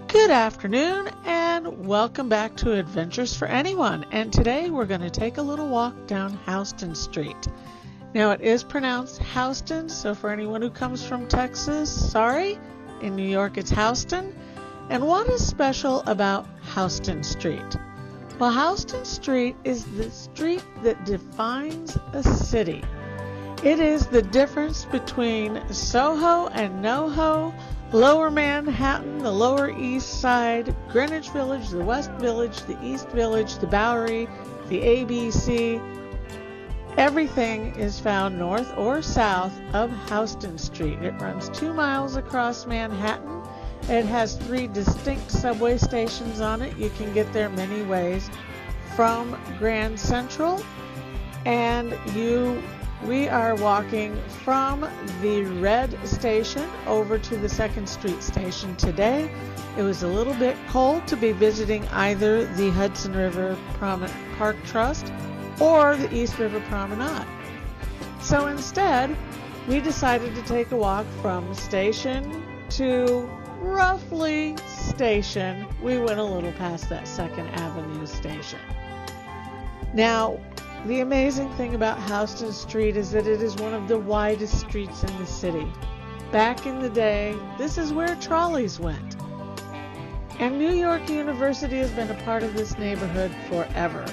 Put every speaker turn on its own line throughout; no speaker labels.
Good afternoon and welcome back to Adventures for Anyone. And today we're going to take a little walk down Houston Street. Now it is pronounced Houston, so for anyone who comes from Texas, sorry. In New York it's Houston. And what is special about Houston Street? Well, Houston Street is the street that defines a city. It is the difference between SoHo and NoHo, Lower Manhattan, the Lower East Side, Greenwich Village, the West Village, the East Village, the Bowery, the ABC. Everything is found north or south of Houston Street. It runs 2 miles across Manhattan. It has 3 distinct subway stations on it. You can get there many ways from Grand Central. And we are walking from the Red Station over to the 2nd Street Station today. It was a little bit cold to be visiting either the Hudson River Park Trust or the East River Promenade. So instead, we decided to take a walk from station to roughly station. We went a little past that 2nd Avenue station. Now, the amazing thing about Houston Street is that it is one of the widest streets in the city. Back in the day, this is where trolleys went. And New York University has been a part of this neighborhood forever.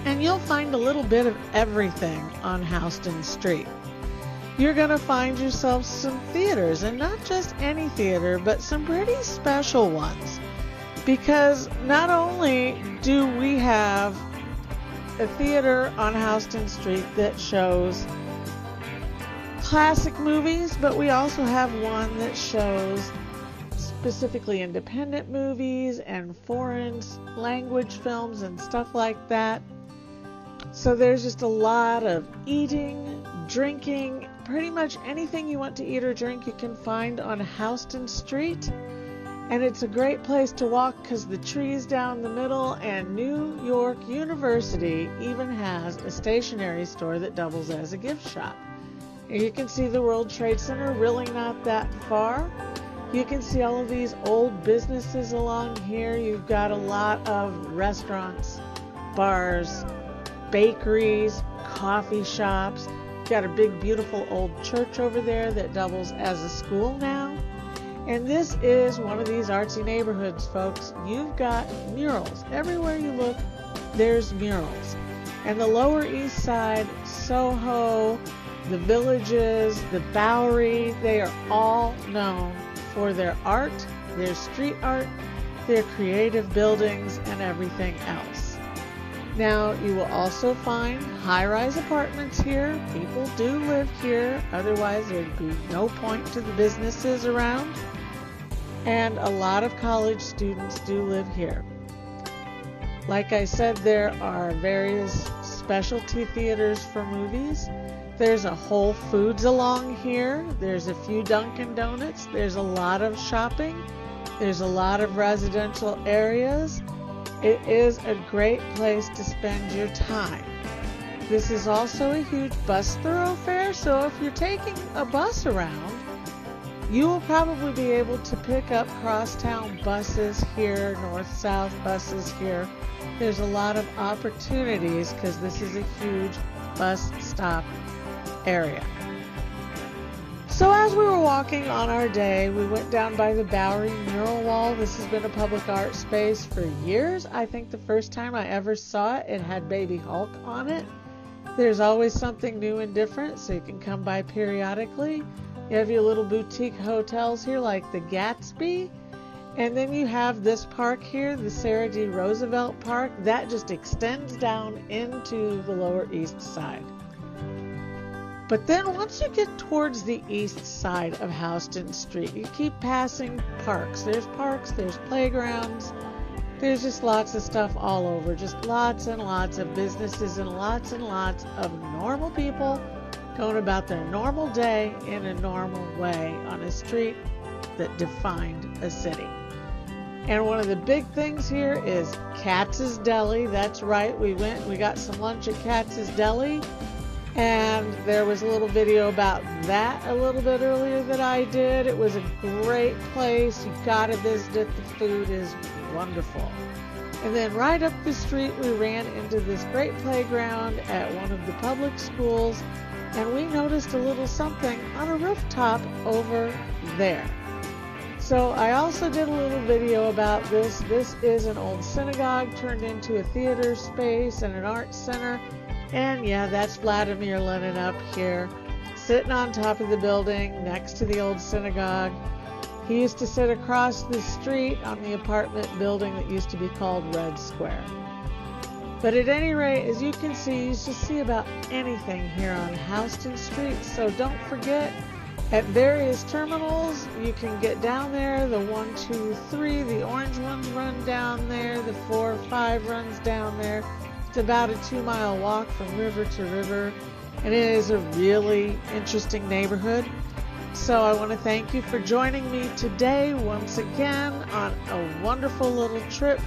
And you'll find a little bit of everything on Houston Street. You're going to find yourself some theaters, and not just any theater, but some pretty special ones. Because not only do we have a theater on Houston Street that shows classic movies, but we also have one that shows specifically independent movies and foreign language films and stuff like that. So there's just a lot of eating, drinking, pretty much anything you want to eat or drink you can find on Houston Street. And it's a great place to walk because the trees down the middle, and New York University even has a stationery store that doubles as a gift shop. And you can see the World Trade Center really not that far. You can see all of these old businesses along here. You've got a lot of restaurants, bars, bakeries, coffee shops. You've got a big, beautiful old church over there that doubles as a school now. And this is one of these artsy neighborhoods, folks. You've got murals. Everywhere you look, there's murals. And the Lower East Side, Soho, the Villages, the Bowery, they are all known for their art, their street art, their creative buildings, and everything else. Now, you will also find high-rise apartments here. People do live here. Otherwise, there'd be no point to the businesses around. And a lot of college students do live here. Like I said, there are various specialty theaters for movies. There's a Whole Foods along here. There's a few Dunkin' Donuts. There's a lot of shopping. There's a lot of residential areas. It is a great place to spend your time. This is also a huge bus thoroughfare, so if you're taking a bus around, you will probably be able to pick up crosstown buses here, north-south buses here. There's a lot of opportunities because this is a huge bus stop area. So as we were walking on our day, we went down by the Bowery mural wall. This has been a public art space for years. I think the first time I ever saw it, it had Baby Hulk on it. There's always something new and different, so you can come by periodically. You have your little boutique hotels here like the Gatsby. And then you have this park here, the Sarah D. Roosevelt Park. That just extends down into the Lower East Side. But then once you get towards the east side of Houston Street, you keep passing parks. There's playgrounds. There's just lots of stuff all over. Just lots and lots of businesses and lots of normal people going about their normal day in a normal way on a street that defined a city. And one of the big things here is Katz's Deli. That's right, we got some lunch at Katz's Deli. And there was a little video about that a little bit earlier that I did. It was a great place. You gotta visit it. The food is wonderful. And then right up the street, we ran into this great playground at one of the public schools, and we noticed a little something on a rooftop over there. So I also did a little video about this. This is an old synagogue turned into a theater space and an art center. And yeah, that's Vladimir Lenin up here, sitting on top of the building next to the old synagogue. He used to sit across the street on the apartment building that used to be called Red Square. But at any rate, as you can see, you used to see about anything here on Houston Street. So don't forget, at various terminals, you can get down there. The 1, 2, 3, the orange ones run down there. The 4, 5 runs down there. It's about a 2-mile walk from river to river, and it is a really interesting neighborhood. So I want to thank you for joining me today once again on a wonderful little trip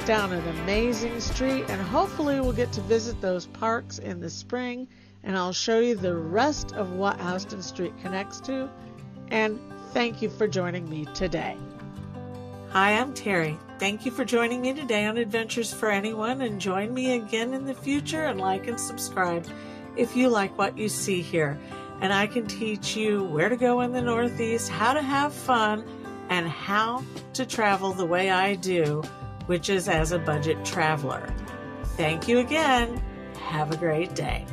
down an amazing street, and hopefully we'll get to visit those parks in the spring, and I'll show you the rest of what Houston Street connects to. And thank you for joining me today. Hi, I'm Terry. Thank you for joining me today on Adventures for Anyone, and join me again in the future, and like and subscribe if you like what you see here. And I can teach you where to go in the Northeast, how to have fun, and how to travel the way I do, which is as a budget traveler. Thank you again. Have a great day.